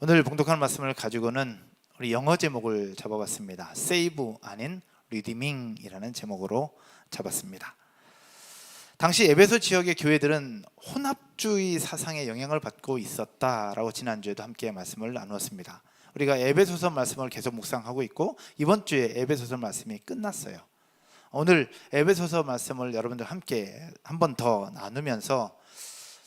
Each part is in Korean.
오늘 봉독할 말씀을 가지고는 우리 영어 제목을 잡아봤습니다. Save 아닌 Redeeming이라는 제목으로 잡았습니다. 당시 에베소 지역의 교회들은 혼합주의 사상의 영향을 받고 있었다라고 지난주에도 함께 말씀을 나누었습니다. 우리가 에베소서 말씀을 계속 묵상하고 있고 이번 주에 에베소서 말씀이 끝났어요. 오늘 에베소서 말씀을 여러분들 함께 한 번 더 나누면서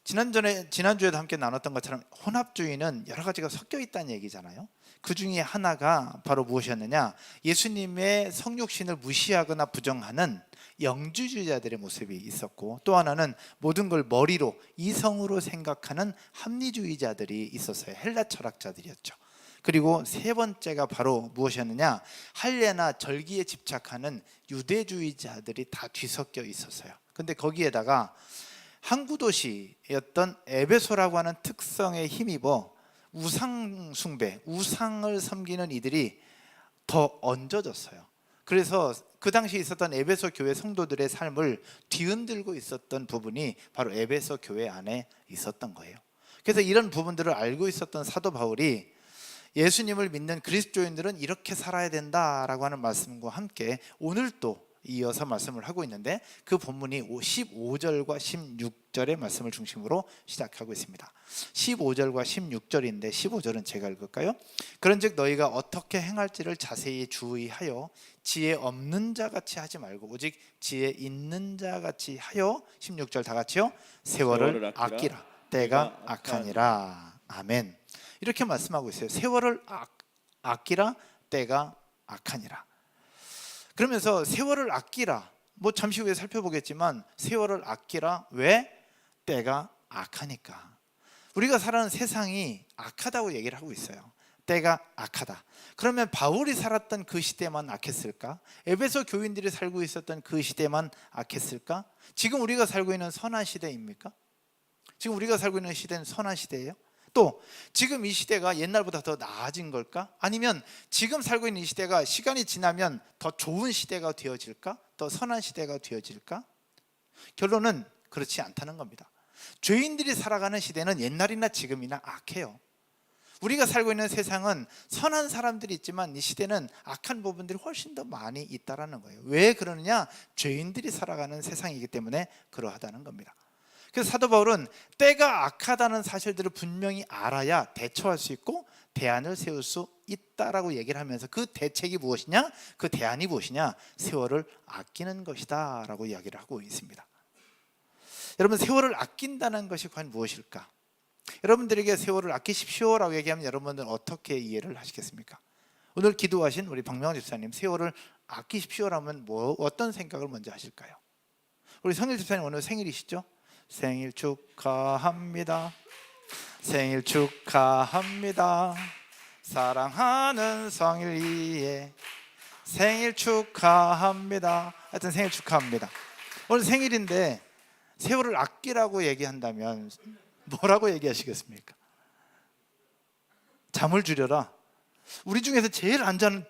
지난주에도 함께 나눴던 것처럼 혼합주의는 여러 가지가 섞여 있다는 얘기잖아요. 그 중에 하나가 바로 무엇이었느냐, 예수님의 성육신을 무시하거나 부정하는 영주주의자들의 모습이 있었고, 또 하나는 모든 걸 머리로 이성으로 생각하는 합리주의자들이 있었어요. 헬라 철학자들이었죠. 그리고 세 번째가 바로 무엇이었느냐, 할례나 절기에 집착하는 유대주의자들이 다 뒤섞여 있었어요. 근데 거기에다가 항구 도시였던 에베소라고 하는 특성에 힘입어 우상 숭배, 우상을 섬기는 이들이 더 얹어졌어요. 그래서 그 당시 있었던 에베소 교회 성도들의 삶을 뒤흔들고 있었던 부분이 바로 에베소 교회 안에 있었던 거예요. 그래서 이런 부분들을 알고 있었던 사도 바울이 예수님을 믿는 그리스도인들은 이렇게 살아야 된다라고 하는 말씀과 함께 오늘 또 이어서 말씀을 하고 있는데, 그 본문이 15절과 16절의 말씀을 중심으로 시작하고 있습니다. 15절과 16절인데 15절은 제가 읽을까요? 그런즉 너희가 어떻게 행할지를 자세히 주의하여 지혜 없는 자같이 하지 말고 오직 지혜 있는 자같이 하여, 16절 다 같이요, 세월을 아끼라 때가 악하니라. 아멘. 이렇게 말씀하고 있어요. 세월을 아끼라 때가 악하니라. 그러면서 세월을 아끼라, 잠시 후에 살펴보겠지만 세월을 아끼라. 왜? 때가 악하니까. 우리가 살아가는 세상이 악하다고 얘기를 하고 있어요. 때가 악하다. 그러면 바울이 살았던 그 시대만 악했을까? 에베소 교인들이 살고 있었던 그 시대만 악했을까? 지금 우리가 살고 있는 선한 시대입니까? 지금 우리가 살고 있는 시대는 선한 시대예요? 또 지금 이 시대가 옛날보다 더 나아진 걸까? 아니면 지금 살고 있는 이 시대가 시간이 지나면 더 좋은 시대가 되어질까? 더 선한 시대가 되어질까? 결론은 그렇지 않다는 겁니다. 죄인들이 살아가는 시대는 옛날이나 지금이나 악해요. 우리가 살고 있는 세상은 선한 사람들이 있지만 이 시대는 악한 부분들이 훨씬 더 많이 있다는 거예요. 왜 그러느냐? 죄인들이 살아가는 세상이기 때문에 그러하다는 겁니다. 그래서 사도 바울은 때가 악하다는 사실들을 분명히 알아야 대처할 수 있고 대안을 세울 수 있다라고 얘기를 하면서, 그 대책이 무엇이냐? 그 대안이 무엇이냐? 세월을 아끼는 것이다 라고 이야기를 하고 있습니다. 여러분, 세월을 아낀다는 것이 과연 무엇일까? 여러분들에게 세월을 아끼십시오 라고 얘기하면 여러분들은 어떻게 이해를 하시겠습니까? 오늘 기도하신 우리 박명환 집사님, 세월을 아끼십시오 라면 어떤 생각을 먼저 하실까요? 우리 성일 집사님 오늘 생일이시죠? 생일 축하합니다. 생일 축하합니다. 사랑하는 성일이의 생일 축하합니다. 하여튼 생일 축하합니다. 오늘 생일인데 세월을 아끼라고 얘기한다면 뭐라고 얘기하시겠습니까? 잠을 줄여라. 우리 중에서 제일 안 자는,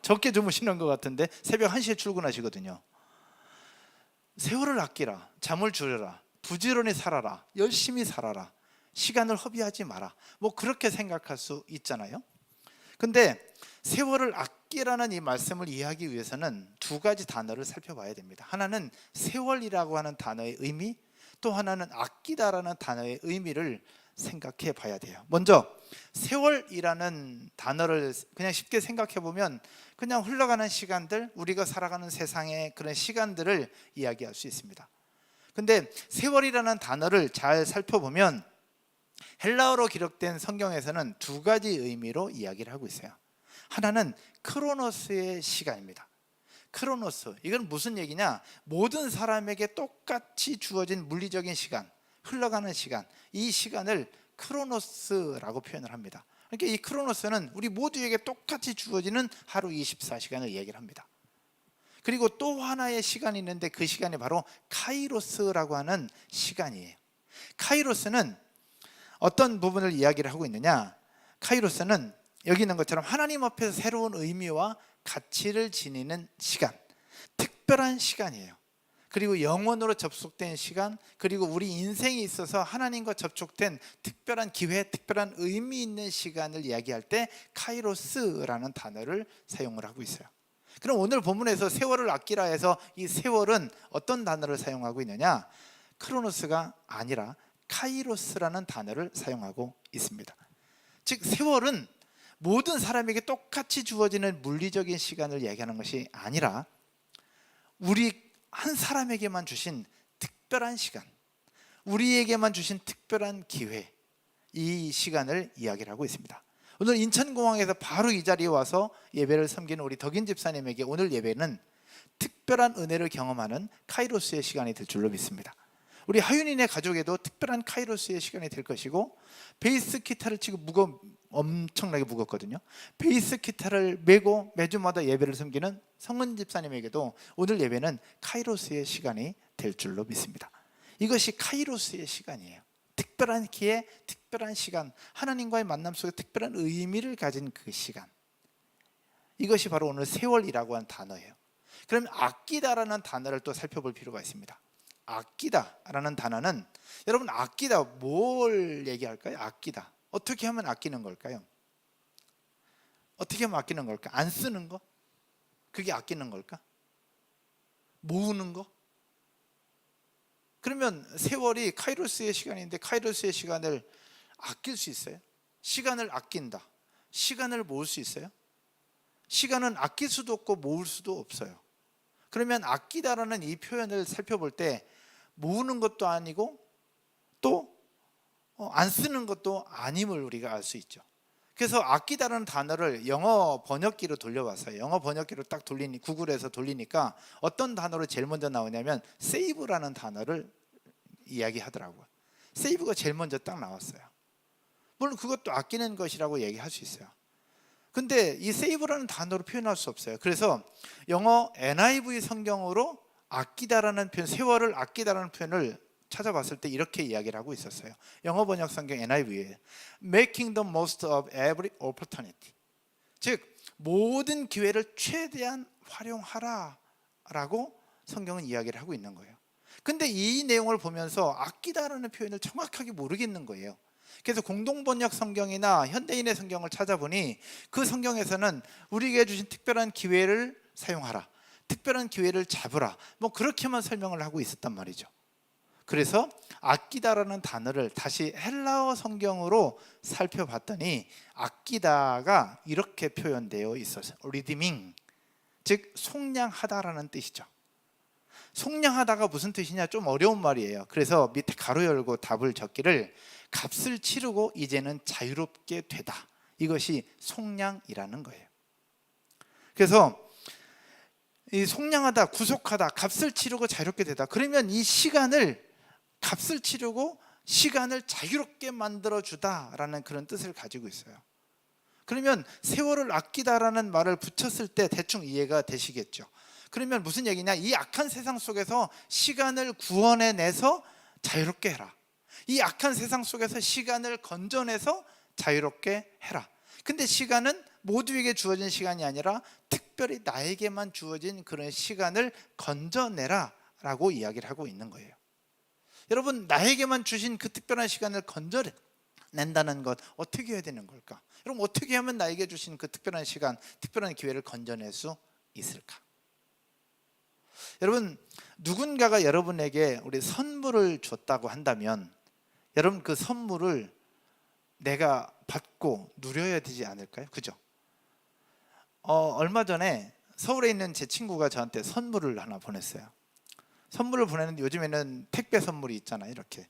적게 주무시는 것 같은데 새벽 1시에 출근하시거든요. 세월을 아끼라, 잠을 줄여라, 부지런히 살아라, 열심히 살아라, 시간을 허비하지 마라, 그렇게 생각할 수 있잖아요. 근데 세월을 아끼라는 이 말씀을 이해하기 위해서는 두 가지 단어를 살펴봐야 됩니다. 하나는 세월이라고 하는 단어의 의미, 또 하나는 아끼다라는 단어의 의미를 생각해 봐야 돼요. 먼저 세월이라는 단어를 그냥 쉽게 생각해 보면 그냥 흘러가는 시간들, 우리가 살아가는 세상의 그런 시간들을 이야기할 수 있습니다. 근데 세월이라는 단어를 잘 살펴보면 헬라어로 기록된 성경에서는 두 가지 의미로 이야기를 하고 있어요. 하나는 크로노스의 시간입니다. 크로노스, 이건 무슨 얘기냐? 모든 사람에게 똑같이 주어진 물리적인 시간, 흘러가는 시간, 이 시간을 크로노스라고 표현을 합니다. 그러니까 이 크로노스는 우리 모두에게 똑같이 주어지는 하루 24시간을 얘기를 합니다. 그리고 또 하나의 시간이 있는데 그 시간이 바로 카이로스라고 하는 시간이에요. 카이로스는 어떤 부분을 이야기를 하고 있느냐? 카이로스는 여기 있는 것처럼 하나님 앞에서 새로운 의미와 가치를 지니는 시간, 특별한 시간이에요. 그리고 영원으로 접속된 시간, 그리고 우리 인생에 있어서 하나님과 접촉된 특별한 기회, 특별한 의미 있는 시간을 이야기할 때 카이로스라는 단어를 사용을 하고 있어요. 그럼 오늘 본문에서 세월을 아끼라 해서 이 세월은 어떤 단어를 사용하고 있느냐? 크로노스가 아니라 카이로스라는 단어를 사용하고 있습니다. 즉 세월은 모든 사람에게 똑같이 주어지는 물리적인 시간을 얘기하는 것이 아니라 우리 한 사람에게만 주신 특별한 시간, 우리에게만 주신 특별한 기회, 이 시간을 이야기를 하고 있습니다. 오늘 인천공항에서 바로 이 자리에 와서 예배를 섬기는 우리 덕인 집사님에게 오늘 예배는 특별한 은혜를 경험하는 카이로스의 시간이 될 줄로 믿습니다. 우리 하윤이네 가족에도 특별한 카이로스의 시간이 될 것이고, 베이스 기타를 치고 엄청나게 무겁거든요. 베이스 기타를 메고 매주마다 예배를 섬기는 성은 집사님에게도 오늘 예배는 카이로스의 시간이 될 줄로 믿습니다. 이것이 카이로스의 시간이에요. 특별한 기회, 특별한 시간, 하나님과의 만남 속에 특별한 의미를 가진 그 시간, 이것이 바로 오늘 세월이라고 하는 단어예요. 그러면 아끼다라는 단어를 또 살펴볼 필요가 있습니다. 아끼다라는 단어는, 여러분 아끼다 뭘 얘기할까요? 아끼다 어떻게 하면 아끼는 걸까요? 어떻게 하면 아끼는 걸까? 안 쓰는 거? 그게 아끼는 걸까? 모으는 거? 그러면 세월이 카이로스의 시간인데 카이로스의 시간을 아낄 수 있어요? 시간을 아낀다, 시간을 모을 수 있어요? 시간은 아낄 수도 없고 모을 수도 없어요. 그러면 아끼다라는 이 표현을 살펴볼 때 모으는 것도 아니고 또 안 쓰는 것도 아님을 우리가 알 수 있죠. 그래서 아끼다라는 단어를 영어 번역기로 돌려봤어요. 영어 번역기로 딱 돌리니, 구글에서 돌리니까 어떤 단어로 제일 먼저 나오냐면 세이브라는 단어를 이야기하더라고요. 세이브가 제일 먼저 딱 나왔어요. 물론 그것도 아끼는 것이라고 얘기할 수 있어요. 근데 이 세이브라는 단어로 표현할 수 없어요. 그래서 영어 NIV 성경으로 아끼다라는 표현, 세월을 아끼다라는 표현을 찾아봤을 때 이렇게 이야기를 하고 있었어요. 영어 번역 성경 NIV에 Making the most of every opportunity, 즉 모든 기회를 최대한 활용하라 라고 성경은 이야기를 하고 있는 거예요. 근데 이 내용을 보면서 아끼다라는 표현을 정확하게 모르겠는 거예요. 그래서 공동번역 성경이나 현대인의 성경을 찾아보니 그 성경에서는 우리에게 주신 특별한 기회를 사용하라, 특별한 기회를 잡으라, 뭐 그렇게만 설명을 하고 있었단 말이죠. 그래서 아끼다라는 단어를 다시 헬라어 성경으로 살펴봤더니 아끼다가 이렇게 표현되어 있었어요. redeeming, 즉 속량하다라는 뜻이죠. 속량하다가 무슨 뜻이냐, 좀 어려운 말이에요. 그래서 밑에 가로 열고 답을 적기를 값을 치르고 이제는 자유롭게 되다, 이것이 속량이라는 거예요. 그래서 이 속량하다, 구속하다, 값을 치르고 자유롭게 되다, 그러면 이 시간을, 값을 치르고 시간을 자유롭게 만들어주다라는 그런 뜻을 가지고 있어요. 그러면 세월을 아끼다라는 말을 붙였을 때 대충 이해가 되시겠죠. 그러면 무슨 얘기냐, 이 악한 세상 속에서 시간을 구원해내서 자유롭게 해라, 이 악한 세상 속에서 시간을 건져내서 자유롭게 해라. 근데 시간은 모두에게 주어진 시간이 아니라 특별히 나에게만 주어진 그런 시간을 건져내라 라고 이야기를 하고 있는 거예요. 여러분, 나에게만 주신 그 특별한 시간을 건져낸다는 것, 어떻게 해야 되는 걸까? 여러분, 어떻게 하면 나에게 주신 그 특별한 시간, 특별한 기회를 건져낼 수 있을까? 여러분, 누군가가 여러분에게 우리 선물을 줬다고 한다면 여러분 그 선물을 내가 받고 누려야 되지 않을까요? 그죠? 얼마 전에 서울에 있는 제 친구가 저한테 선물을 하나 보냈어요. 선물을 보냈는데 요즘에는 택배 선물이 있잖아요, 이렇게.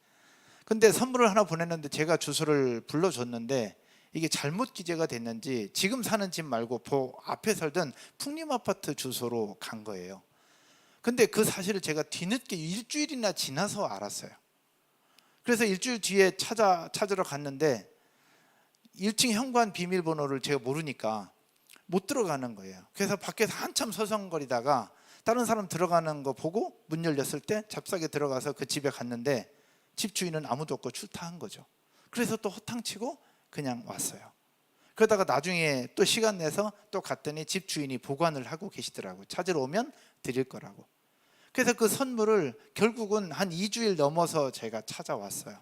근데 선물을 하나 보냈는데 제가 주소를 불러줬는데 이게 잘못 기재가 됐는지 지금 사는 집 말고 앞에 살던 풍림아파트 주소로 간 거예요. 근데 그 사실을 제가 뒤늦게 일주일이나 지나서 알았어요. 그래서 일주일 뒤에 찾으러 갔는데 1층 현관 비밀번호를 제가 모르니까 못 들어가는 거예요. 그래서 밖에서 한참 서성거리다가 다른 사람 들어가는 거 보고 문 열렸을 때 잽싸게 들어가서 그 집에 갔는데 집 주인은 아무도 없고 출타한 거죠. 그래서 또 허탕치고 그냥 왔어요. 그러다가 나중에 또 시간 내서 또 갔더니 집 주인이 보관을 하고 계시더라고요. 찾으러 오면 드릴 거라고. 그래서 그 선물을 결국은 한 2주일 넘어서 제가 찾아왔어요.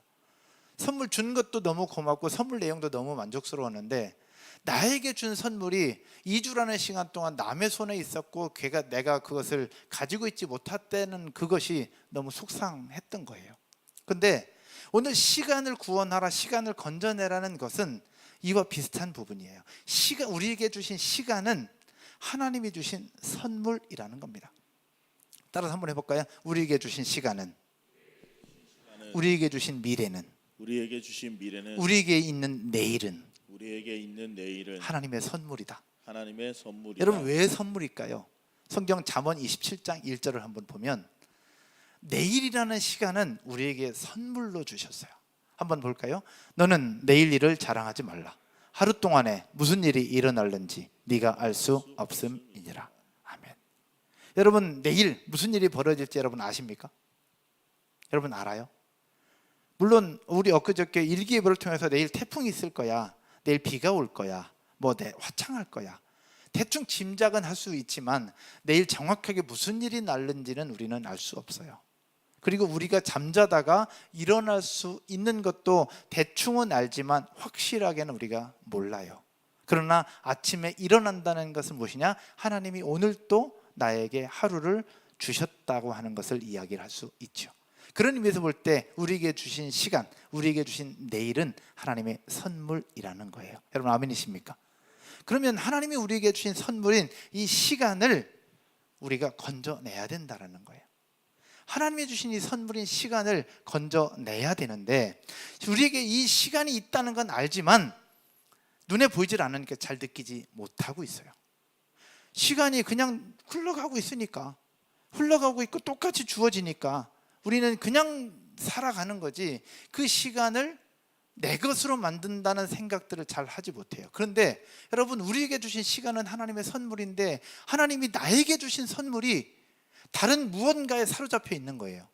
선물 준 것도 너무 고맙고 선물 내용도 너무 만족스러웠는데 나에게 준 선물이 2주라는 시간 동안 남의 손에 있었고 내가 그것을 가지고 있지 못했다는 그것이 너무 속상했던 거예요. 근데 오늘 시간을 구원하라, 시간을 건져내라는 것은 이와 비슷한 부분이에요. 우리에게 주신 시간은 하나님이 주신 선물이라는 겁니다. 따라서 한번 해볼까요? 우리에게 주신 시간은, 우리에게 주신 미래는, 우리에게 있는 내일은 하나님의 선물이다. 여러분, 왜 선물일까요? 성경 잠언 27장 1절을 한번 보면 내일이라는 시간은 우리에게 선물로 주셨어요. 한번 볼까요? 너는 내일 일을 자랑하지 말라. 하루 동안에 무슨 일이 일어날는지 네가 알 수 없음이니라. 아멘. 여러분, 내일 무슨 일이 벌어질지 여러분 아십니까? 여러분 알아요? 물론 우리 엊그저께 일기예보를 통해서 내일 태풍이 있을 거야, 내일 비가 올 거야, 화창할 거야, 대충 짐작은 할 수 있지만 내일 정확하게 무슨 일이 날는지는 우리는 알 수 없어요. 그리고 우리가 잠자다가 일어날 수 있는 것도 대충은 알지만 확실하게는 우리가 몰라요. 그러나 아침에 일어난다는 것은 무엇이냐? 하나님이 오늘 또 나에게 하루를 주셨다고 하는 것을 이야기를 할 수 있죠. 그런 의미에서 볼 때 우리에게 주신 시간, 우리에게 주신 내일은 하나님의 선물이라는 거예요. 여러분 아멘이십니까? 그러면 하나님이 우리에게 주신 선물인 이 시간을 우리가 건져내야 된다는 거예요. 하나님이 주신 이 선물인 시간을 건져내야 되는데 우리에게 이 시간이 있다는 건 알지만 눈에 보이질 않으니까 잘 느끼지 못하고 있어요. 시간이 그냥 흘러가고 있으니까, 흘러가고 있고 똑같이 주어지니까 우리는 그냥 살아가는 거지 그 시간을 내 것으로 만든다는 생각들을 잘 하지 못해요. 그런데 여러분, 우리에게 주신 시간은 하나님의 선물인데 하나님이 나에게 주신 선물이 다른 무언가에 사로잡혀 있는 거예요.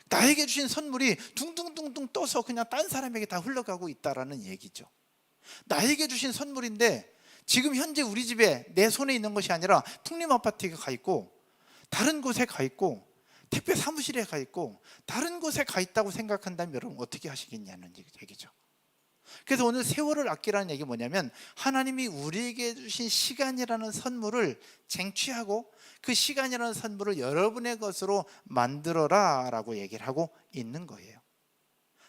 나에게 주신 선물이 둥둥둥둥 떠서 그냥 딴 사람에게 다 흘러가고 있다라는 얘기죠. 나에게 주신 선물인데 지금 현재 우리 집에 내 손에 있는 것이 아니라 풍림 아파트에 가 있고 다른 곳에 가 있고 택배 사무실에 가 있고 다른 곳에 가 있다고 생각한다면 여러분 어떻게 하시겠냐는 얘기죠. 그래서 오늘 세월을 아끼라는 얘기 뭐냐면 하나님이 우리에게 주신 시간이라는 선물을 쟁취하고 그 시간이라는 선물을 여러분의 것으로 만들어라 라고 얘기를 하고 있는 거예요.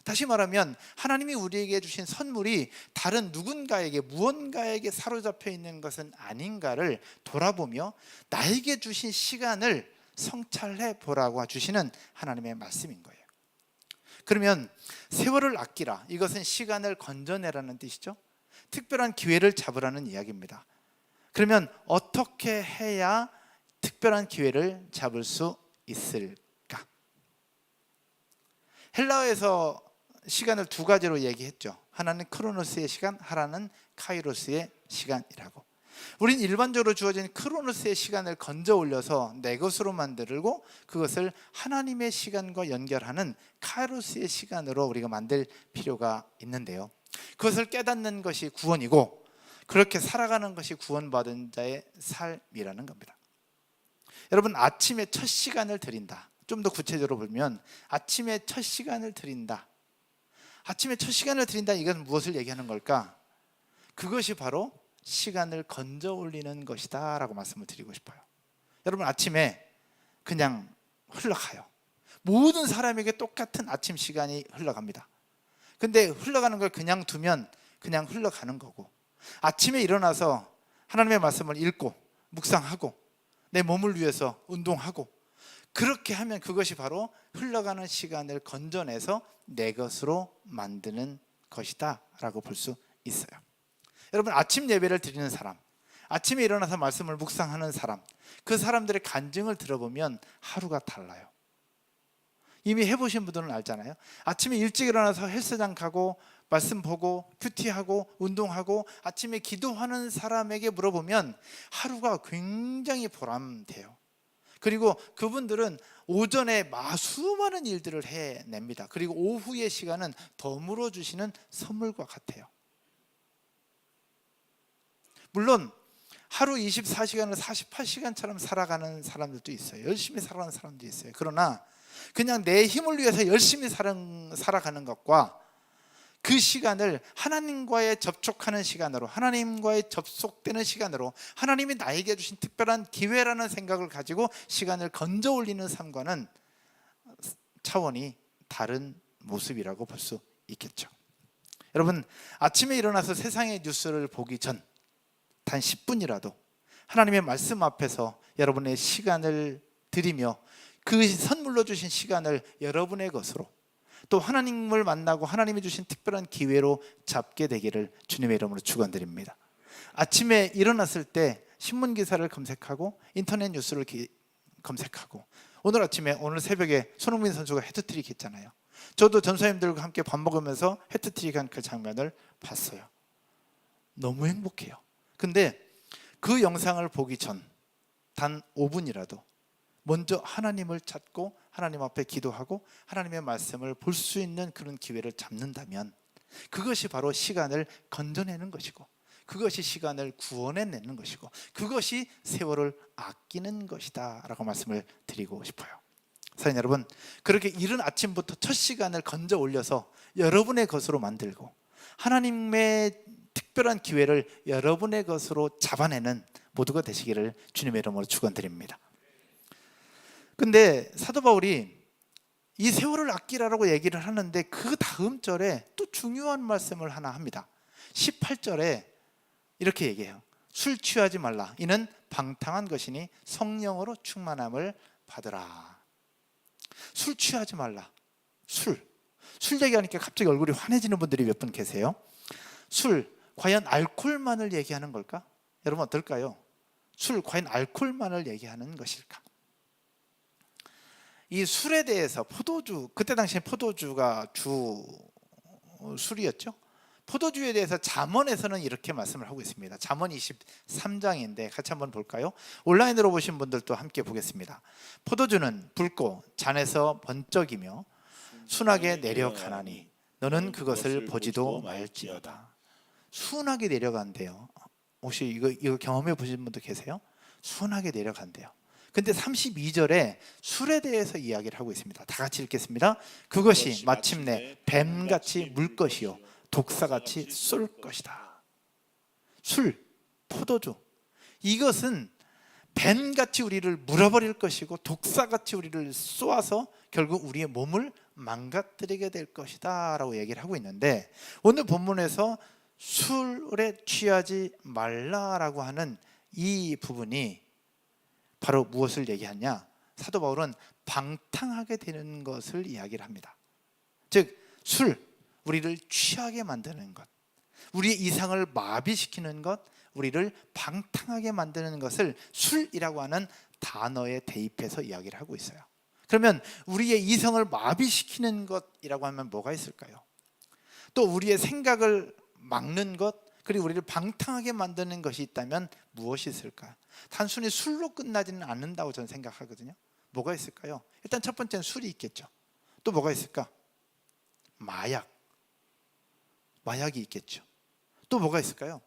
다시 말하면 하나님이 우리에게 주신 선물이 다른 누군가에게 무언가에게 사로잡혀 있는 것은 아닌가를 돌아보며 나에게 주신 시간을 성찰해 보라고 주시는 하나님의 말씀인 거예요. 그러면 세월을 아끼라, 이것은 시간을 건져내라는 뜻이죠. 특별한 기회를 잡으라는 이야기입니다. 그러면 어떻게 해야 특별한 기회를 잡을 수 있을까? 헬라어에서 시간을 두 가지로 얘기했죠. 하나는 크로노스의 시간, 하나는 카이로스의 시간이라고. 우린 일반적으로 주어진 크로노스의 시간을 건져 올려서 내 것으로 만들고 그것을 하나님의 시간과 연결하는 카이로스의 시간으로 우리가 만들 필요가 있는데요, 그것을 깨닫는 것이 구원이고 그렇게 살아가는 것이 구원받은 자의 삶이라는 겁니다. 여러분, 아침에 첫 시간을 드린다. 좀 더 구체적으로 보면 아침에 첫 시간을 드린다. 아침에 첫 시간을 드린다, 이건 무엇을 얘기하는 걸까? 그것이 바로 시간을 건져 올리는 것이다 라고 말씀을 드리고 싶어요. 여러분, 아침에 그냥 흘러가요. 모든 사람에게 똑같은 아침 시간이 흘러갑니다. 근데 흘러가는 걸 그냥 두면 그냥 흘러가는 거고, 아침에 일어나서 하나님의 말씀을 읽고 묵상하고 내 몸을 위해서 운동하고 그렇게 하면 그것이 바로 흘러가는 시간을 건져내서 내 것으로 만드는 것이다 라고 볼 수 있어요. 여러분, 아침 예배를 드리는 사람, 아침에 일어나서 말씀을 묵상하는 사람, 그 사람들의 간증을 들어보면 하루가 달라요. 이미 해보신 분들은 알잖아요. 아침에 일찍 일어나서 헬스장 가고 말씀 보고 큐티하고 운동하고 아침에 기도하는 사람에게 물어보면 하루가 굉장히 보람돼요. 그리고 그분들은 오전에 수많은 일들을 해냅니다. 그리고 오후의 시간은 더 주시는 선물과 같아요. 물론 하루 24시간을 48시간처럼 살아가는 사람들도 있어요. 열심히 살아가는 사람도 있어요. 그러나 그냥 내 힘을 위해서 열심히 살아가는 것과 그 시간을 하나님과의 접촉하는 시간으로, 하나님과의 접속되는 시간으로, 하나님이 나에게 주신 특별한 기회라는 생각을 가지고 시간을 건져 올리는 삶과는 차원이 다른 모습이라고 볼 수 있겠죠. 여러분, 아침에 일어나서 세상의 뉴스를 보기 전 단 10분이라도 하나님의 말씀 앞에서 여러분의 시간을 드리며 그 선물로 주신 시간을 여러분의 것으로, 또 하나님을 만나고 하나님이 주신 특별한 기회로 잡게 되기를 주님의 이름으로 축원드립니다. 아침에 일어났을 때 신문 기사를 검색하고 인터넷 뉴스를 검색하고, 오늘 아침에 오늘 새벽에 손흥민 선수가 헤트트릭 했잖아요. 저도 전사님들과 함께 밥 먹으면서 헤트트릭 한 그 장면을 봤어요. 너무 행복해요. 근데 그 영상을 보기 전 단 5분이라도 먼저 하나님을 찾고 하나님 앞에 기도하고 하나님의 말씀을 볼 수 있는 그런 기회를 잡는다면 그것이 바로 시간을 건져내는 것이고, 그것이 시간을 구원해내는 것이고, 그것이 세월을 아끼는 것이다 라고 말씀을 드리고 싶어요. 사랑하는 여러분, 그렇게 이른 아침부터 첫 시간을 건져 올려서 여러분의 것으로 만들고 하나님의 특별한 기회를 여러분의 것으로 잡아내는 모두가 되시기를 주님의 이름으로 축원드립니다. 근데 사도 바울이 이 세월을 아끼라고 얘기를 하는데 그 다음 절에 또 중요한 말씀을 하나 합니다. 18절에 이렇게 얘기해요. 술 취하지 말라. 이는 방탕한 것이니 성령으로 충만함을 받으라. 술 취하지 말라. 술 얘기하니까 갑자기 얼굴이 환해지는 분들이 몇 분 계세요. 술, 과연 알코올만을 얘기하는 걸까? 여러분 어떨까요? 술, 과연 알코올만을 얘기하는 것일까? 이 술에 대해서 포도주, 그때 당시에 포도주가 주 술이었죠. 포도주에 대해서 잠언에서는 이렇게 말씀을 하고 있습니다. 잠언 23장인데 같이 한번 볼까요? 온라인으로 보신 분들도 함께 보겠습니다. 포도주는 붉고 잔에서 번쩍이며 순하게 내려가나니 너는 그것을 보지도 말지어다. 순하게 내려간대요. 혹시 이거 경험해 보신 분도 계세요? 순하게 내려간대요. 근데 32절에 술에 대해서 이야기를 하고 있습니다. 다 같이 읽겠습니다. 그것이 마침내 뱀같이 물 것이요 독사같이 쏠 것이다. 술, 포도주, 이것은 뱀같이 우리를 물어버릴 것이고 독사같이 우리를 쏘아서 결국 우리의 몸을 망가뜨리게 될 것이다 라고 얘기를 하고 있는데, 오늘 본문에서 술에 취하지 말라라고 하는 이 부분이 바로 무엇을 얘기하냐? 사도 바울은 방탕하게 되는 것을 이야기를 합니다. 즉 술, 우리를 취하게 만드는 것, 우리의 이상을 마비시키는 것, 우리를 방탕하게 만드는 것을 술이라고 하는 단어에 대입해서 이야기를 하고 있어요. 그러면 우리의 이성을 마비시키는 것이라고 하면 뭐가 있을까요? 또 우리의 생각을 막는 것, 그리고 우리를 방탕하게 만드는 것이 있다면 무엇이 있을까? 단순히 술로 끝나지는 않는다고 저는 생각하거든요. 뭐가 있을까요? 일단 첫 번째는 술이 있겠죠. 또 뭐가 있을까? 마약이 있겠죠. 또 뭐가 있을까요?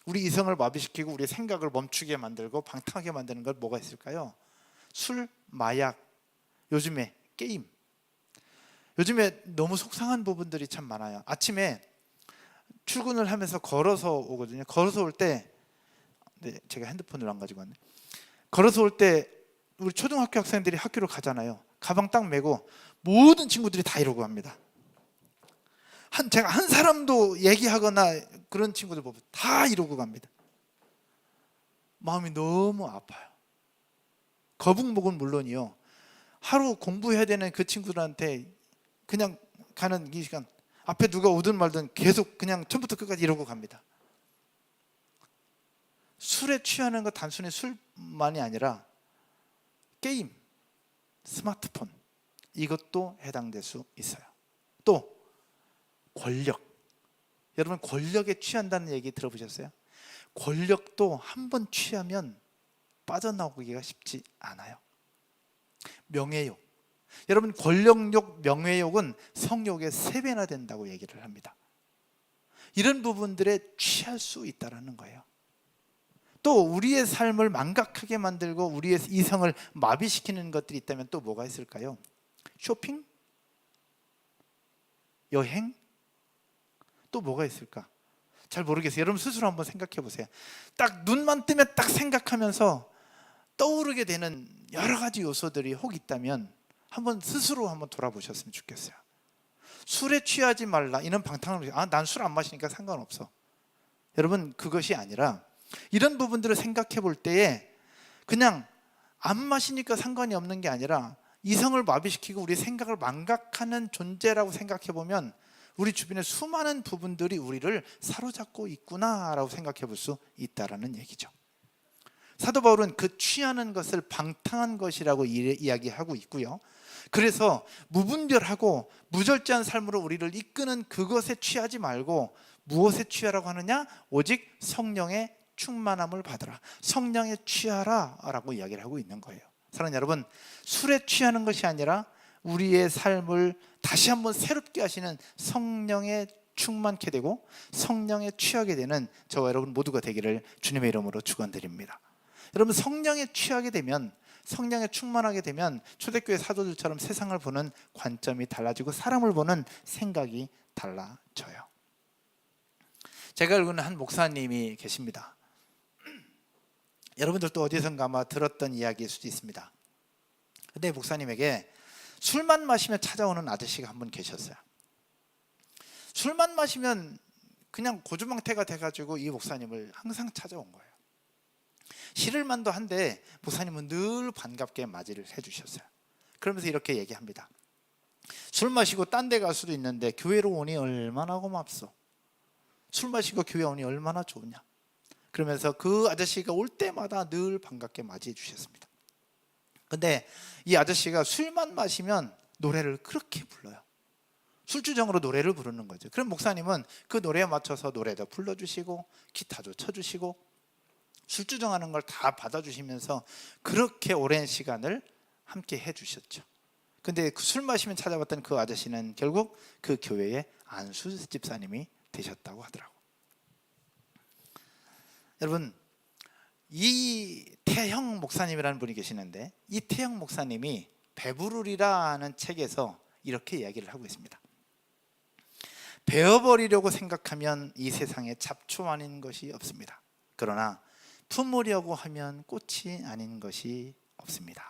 우리 이성을 마비시키고 우리의 생각을 멈추게 만들고 방탕하게 만드는 것 뭐가 있을까요? 술, 마약, 요즘에 게임. 요즘에 너무 속상한 부분들이 참 많아요. 아침에 출근을 하면서 걸어서 오거든요. 걸어서 올 때, 제가 핸드폰을 안 가지고 왔네. 걸어서 올 때 우리 초등학교 학생들이 학교로 가잖아요. 가방 딱 메고 모든 친구들이 다 이러고 갑니다. 제가 한 사람도 얘기하거나 그런 친구들 보면 다 이러고 갑니다. 마음이 너무 아파요. 거북목은 물론이요, 하루 공부해야 되는 그 친구들한테 그냥 가는 이 시간 앞에 누가 오든 말든 계속 그냥 처음부터 끝까지 이러고 갑니다. 술에 취하는 거 단순히 술만이 아니라 게임, 스마트폰, 이것도 해당될 수 있어요. 또 권력, 여러분 권력에 취한다는 얘기 들어보셨어요? 권력도 한 번 취하면 빠져나오기가 쉽지 않아요. 명예욕, 여러분 권력욕, 명예욕은 성욕의 3배나 된다고 얘기를 합니다. 이런 부분들에 취할 수 있다는 거예요. 또 우리의 삶을 망각하게 만들고 우리의 이성을 마비시키는 것들이 있다면 또 뭐가 있을까요? 쇼핑? 여행? 또 뭐가 있을까? 잘 모르겠어요. 여러분 스스로 한번 생각해 보세요. 딱 눈만 뜨면 딱 생각하면서 떠오르게 되는 여러 가지 요소들이 혹 있다면 한번 스스로 한번 돌아보셨으면 좋겠어요. 술에 취하지 말라 이런 방탕을, 난 술 안 마시니까 상관없어. 여러분 그것이 아니라 이런 부분들을 생각해 볼 때에 그냥 안 마시니까 상관이 없는 게 아니라 이성을 마비시키고 우리 생각을 망각하는 존재라고 생각해 보면 우리 주변의 수많은 부분들이 우리를 사로잡고 있구나라고 생각해 볼 수 있다라는 얘기죠. 사도 바울은 그 취하는 것을 방탕한 것이라고 이야기하고 있고요. 그래서 무분별하고 무절제한 삶으로 우리를 이끄는 그것에 취하지 말고 무엇에 취하라고 하느냐? 오직 성령의 충만함을 받으라. 성령에 취하라 라고 이야기를 하고 있는 거예요. 사랑하는 여러분, 술에 취하는 것이 아니라 우리의 삶을 다시 한번 새롭게 하시는 성령에 충만케 되고 성령에 취하게 되는 저와 여러분 모두가 되기를 주님의 이름으로 축원드립니다. 여러분 성령에 취하게 되면, 성령에 충만하게 되면 초대교회 사도들처럼 세상을 보는 관점이 달라지고 사람을 보는 생각이 달라져요. 제가 알고 있는 한 목사님이 계십니다. 여러분들도 어디선가 아마 들었던 이야기일 수도 있습니다. 근데 목사님에게 술만 마시면 찾아오는 아저씨가 한 분 계셨어요. 술만 마시면 그냥 고주망태가 돼가지고 이 목사님을 항상 찾아온 거예요. 싫을만도 한데 목사님은 늘 반갑게 맞이를 해주셨어요. 그러면서 이렇게 얘기합니다. 술 마시고 딴 데 갈 수도 있는데 교회로 오니 얼마나 고맙소. 술 마시고 교회 오니 얼마나 좋으냐. 그러면서 그 아저씨가 올 때마다 늘 반갑게 맞이해 주셨습니다. 근데 이 아저씨가 술만 마시면 노래를 그렇게 불러요. 술주정으로 노래를 부르는 거죠. 그럼 목사님은 그 노래에 맞춰서 노래도 불러주시고 기타도 쳐주시고 술주정하는 걸 다 받아주시면서 그렇게 오랜 시간을 함께 해주셨죠. 근데 술 마시면 찾아봤던 그 아저씨는 결국 그 교회의 안수 집사님이 되셨다고 하더라고요. 여러분, 이태형 목사님이라는 분이 계시는데 이 태형 목사님이 배부르리라는 책에서 이렇게 이야기를 하고 있습니다. 베어버리려고 생각하면 이 세상에 잡초 아닌 것이 없습니다. 그러나 품으려고 하면 꽃이 아닌 것이 없습니다.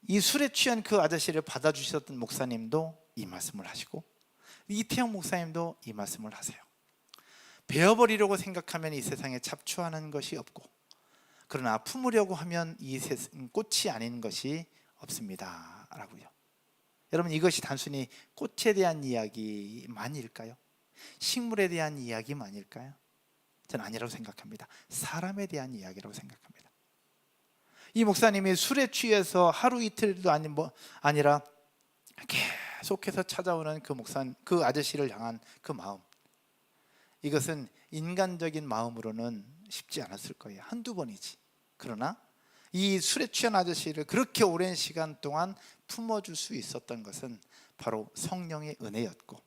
이 술에 취한 그 아저씨를 받아주셨던 목사님도 이 말씀을 하시고 이태형 목사님도 이 말씀을 하세요. 베어버리려고 생각하면 이 세상에 잡초하는 것이 없고 그러나 품으려고 하면 이 세상 꽃이 아닌 것이 없습니다 라고요. 여러분 이것이 단순히 꽃에 대한 이야기만일까요? 식물에 대한 이야기만일까요? 저는 아니라고 생각합니다. 사람에 대한 이야기라고 생각합니다. 이 목사님이 술에 취해서 하루 이틀도 아니라 계속해서 찾아오는 그 아저씨를 향한 그 마음, 이것은 인간적인 마음으로는 쉽지 않았을 거예요. 한두 번이지. 그러나 이 술에 취한 아저씨를 그렇게 오랜 시간 동안 품어줄 수 있었던 것은 바로 성령의 은혜였고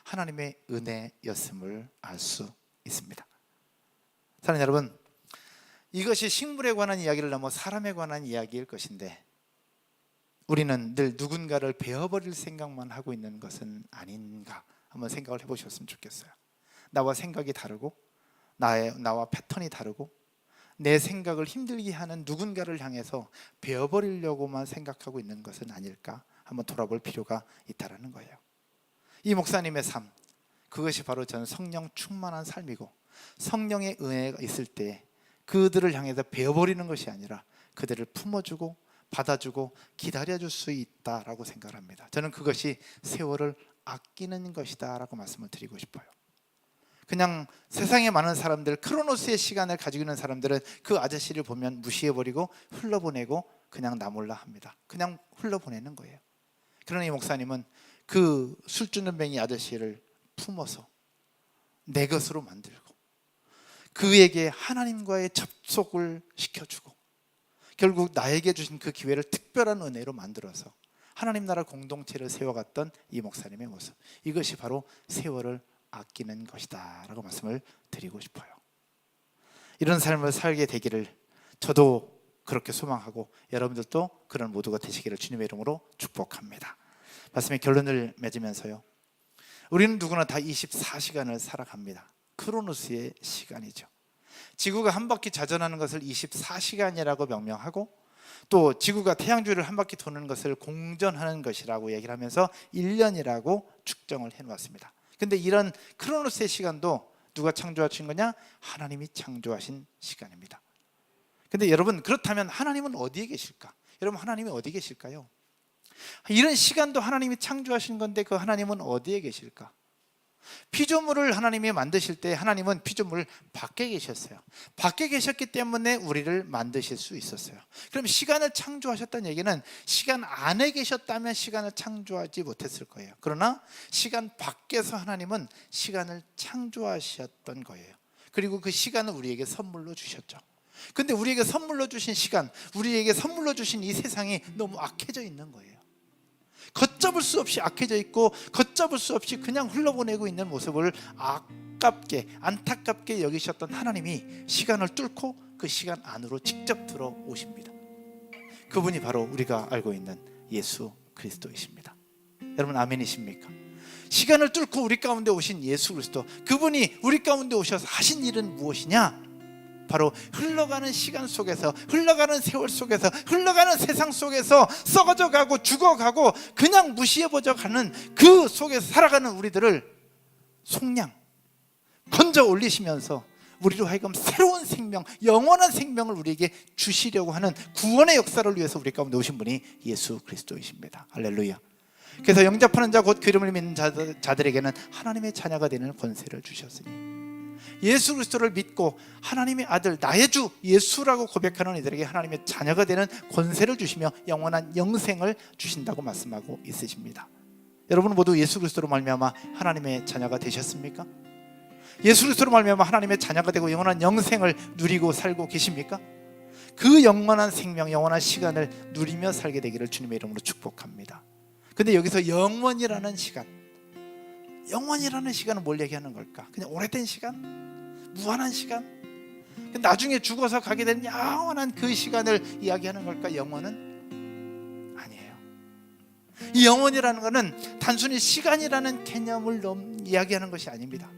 하나님의 은혜였음을 알 수 있습니다. 사랑하는 여러분, 이것이 식물에 관한 이야기를 넘어 사람에 관한 이야기일 것인데 우리는 늘 누군가를 베어버릴 생각만 하고 있는 것은 아닌가 한번 생각을 해보셨으면 좋겠어요. 나와 생각이 다르고 나와 패턴이 다르고 내 생각을 힘들게 하는 누군가를 향해서 베어버리려고만 생각하고 있는 것은 아닐까 한번 돌아볼 필요가 있다는 거예요. 이 목사님의 삶, 그것이 바로 저는 성령 충만한 삶이고 성령의 은혜가 있을 때 그들을 향해서 베어버리는 것이 아니라 그들을 품어주고 받아주고 기다려줄 수 있다라고 생각을 합니다. 저는 그것이 세월을 아끼는 것이다 라고 말씀을 드리고 싶어요. 그냥 세상에 많은 사람들, 크로노스의 시간을 가지고 있는 사람들은 그 아저씨를 보면 무시해버리고 흘러보내고 그냥 나 몰라 합니다. 그냥 흘러보내는 거예요. 그러나 이 목사님은 그 술주는뱅이 아저씨를 품어서 내 것으로 만들고 그에게 하나님과의 접속을 시켜주고 결국 나에게 주신 그 기회를 특별한 은혜로 만들어서 하나님 나라 공동체를 세워갔던 이 목사님의 모습, 이것이 바로 세월을 아끼는 것이다 라고 말씀을 드리고 싶어요. 이런 삶을 살게 되기를 저도 그렇게 소망하고 여러분들도 그런 모두가 되시기를 주님의 이름으로 축복합니다. 말씀의 결론을 맺으면서요, 우리는 누구나 다 24시간을 살아갑니다. 크로노스의 시간이죠. 지구가 한 바퀴 자전하는 것을 24시간이라고 명명하고, 또 지구가 태양주를 한 바퀴 도는 것을 공전하는 것이라고 얘기를 하면서 1년이라고 측정을 해놓았습니다. 근데 이런 크로노스의 시간도 누가 창조하신 거냐? 하나님이 창조하신 시간입니다. 근데 여러분, 그렇다면 하나님은 어디에 계실까? 여러분, 하나님이 어디 계실까요? 이런 시간도 하나님이 창조하신 건데 그 하나님은 어디에 계실까? 피조물을 하나님이 만드실 때 하나님은 피조물 밖에 계셨어요. 밖에 계셨기 때문에 우리를 만드실 수 있었어요. 그럼 시간을 창조하셨다는 얘기는 시간 안에 계셨다면 시간을 창조하지 못했을 거예요. 그러나 시간 밖에서 하나님은 시간을 창조하셨던 거예요. 그리고 그 시간을 우리에게 선물로 주셨죠. 근데 우리에게 선물로 주신 시간, 우리에게 선물로 주신 이 세상이 너무 악해져 있는 거예요. 걷잡을 수 없이 악해져 있고 걷잡을 수 없이 그냥 흘러보내고 있는 모습을 아깝게, 안타깝게 여기셨던 하나님이 시간을 뚫고 그 시간 안으로 직접 들어오십니다. 그분이 바로 우리가 알고 있는 예수 그리스도이십니다. 여러분, 아멘이십니까? 시간을 뚫고 우리 가운데 오신 예수 그리스도, 그분이 우리 가운데 오셔서 하신 일은 무엇이냐? 바로 흘러가는 시간 속에서, 흘러가는 세월 속에서, 흘러가는 세상 속에서 썩어져 가고 죽어가고 그냥 무시해보자 가는 그 속에서 살아가는 우리들을 속량 건져 올리시면서 우리로 하여금 새로운 생명, 영원한 생명을 우리에게 주시려고 하는 구원의 역사를 위해서 우리 가운데 오신 분이 예수 그리스도이십니다. 할렐루야. 그래서 영접하는 자 곧 그 이름을 믿는 자들에게는 하나님의 자녀가 되는 권세를 주셨으니, 예수 그리스도를 믿고 하나님의 아들, 나의 주 예수라고 고백하는 이들에게 하나님의 자녀가 되는 권세를 주시며 영원한 영생을 주신다고 말씀하고 있으십니다. 여러분 모두 예수 그리스도로 말미암아 하나님의 자녀가 되셨습니까? 예수 그리스도로 말미암아 하나님의 자녀가 되고 영원한 영생을 누리고 살고 계십니까? 그 영원한 생명, 영원한 시간을 누리며 살게 되기를 주님의 이름으로 축복합니다. 근데 여기서 영원이라는 시간, 영원이라는 시간은 뭘 얘기하는 걸까? 그냥 오래된 시간? 무한한 시간? 나중에 죽어서 가게 되는 영원한 그 시간을 이야기하는 걸까? 영원은 아니에요. 이 영원이라는 것은 단순히 시간이라는 개념을 이야기하는 것이 아닙니다.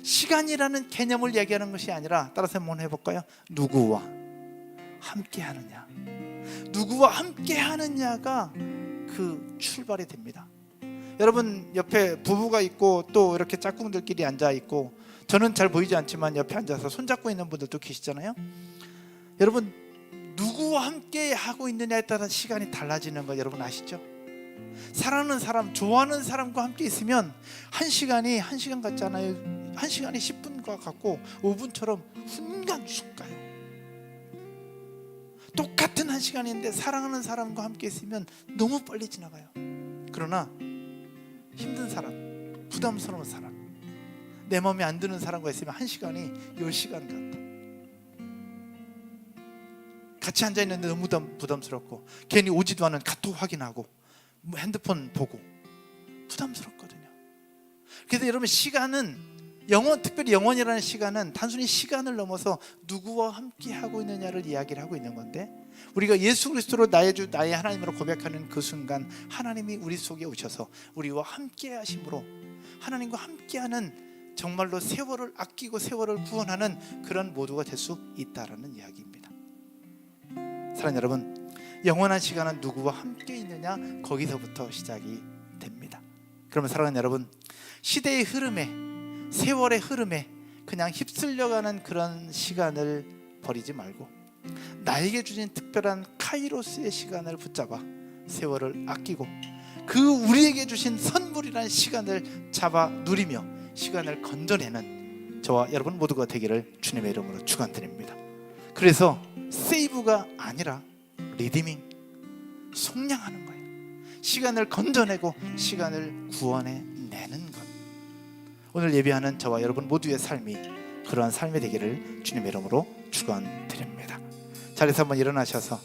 시간이라는 개념을 이야기하는 것이 아니라, 따라서 한번 해볼까요? 누구와 함께 하느냐, 누구와 함께 하느냐가 그 출발이 됩니다. 여러분 옆에 부부가 있고 또 이렇게 짝꿍들끼리 앉아 있고, 저는 잘 보이지 않지만 옆에 앉아서 손잡고 있는 분들도 계시잖아요. 여러분, 누구와 함께 하고 있느냐에 따라 시간이 달라지는 거 여러분 아시죠? 사랑하는 사람, 좋아하는 사람과 함께 있으면 한 시간이 한 시간 같지 않아요. 한 시간이 10분과 같고 5분처럼 순간 쑥 가요. 똑같은 한 시간인데 사랑하는 사람과 함께 있으면 너무 빨리 지나가요. 그러나 힘든 사람, 부담스러운 사람, 내 마음에 안 드는 사람과 있으면 한 시간이 10시간 같다. 같이 앉아있는데 너무 부담스럽고 괜히 오지도 않은 카톡 확인하고 핸드폰 보고 부담스럽거든요. 그래서 여러분, 시간은 특별히 영원이라는 시간은 단순히 시간을 넘어서 누구와 함께 하고 있느냐를 이야기를 하고 있는 건데, 우리가 예수 그리스도로 나의 주 나의 하나님으로 고백하는 그 순간 하나님이 우리 속에 오셔서 우리와 함께 하심으로 하나님과 함께하는, 정말로 세월을 아끼고 세월을 구원하는 그런 모두가 될 수 있다라는 이야기입니다. 사랑하는 여러분, 영원한 시간은 누구와 함께 있느냐, 거기서부터 시작이 됩니다. 그러면 사랑하는 여러분, 시대의 흐름에, 세월의 흐름에 그냥 휩쓸려가는 그런 시간을 버리지 말고 나에게 주신 특별한 카이로스의 시간을 붙잡아 세월을 아끼고 그 우리에게 주신 선물이라는 시간을 잡아 누리며 시간을 건져내는 저와 여러분 모두가 되기를 주님의 이름으로 축원드립니다. 그래서 세이브가 아니라 리디밍, 속량하는 거예요. 시간을 건져내고 시간을 구원해내는 것. 오늘 예배하는 저와 여러분 모두의 삶이 그러한 삶이 되기를 주님의 이름으로 축원드립니다. 자리에서 한번 일어나셔서